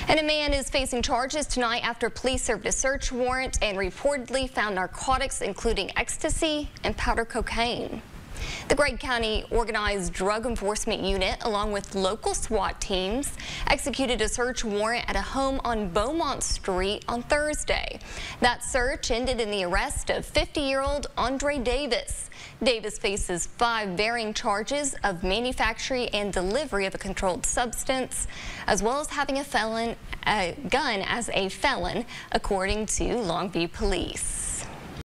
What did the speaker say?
And a man is facing charges tonight after police served a search warrant and reportedly found narcotics, including ecstasy and powder cocaine. The Gregg County Organized Drug Enforcement Unit, along with local SWAT teams, executed a search warrant at a home on Beaumont Street on Thursday. That search ended in the arrest of 50-year-old Andre Davis. Davis faces 5 varying charges of manufacturing and delivery of a controlled substance, as well as having a gun as a felon, according to Longview police.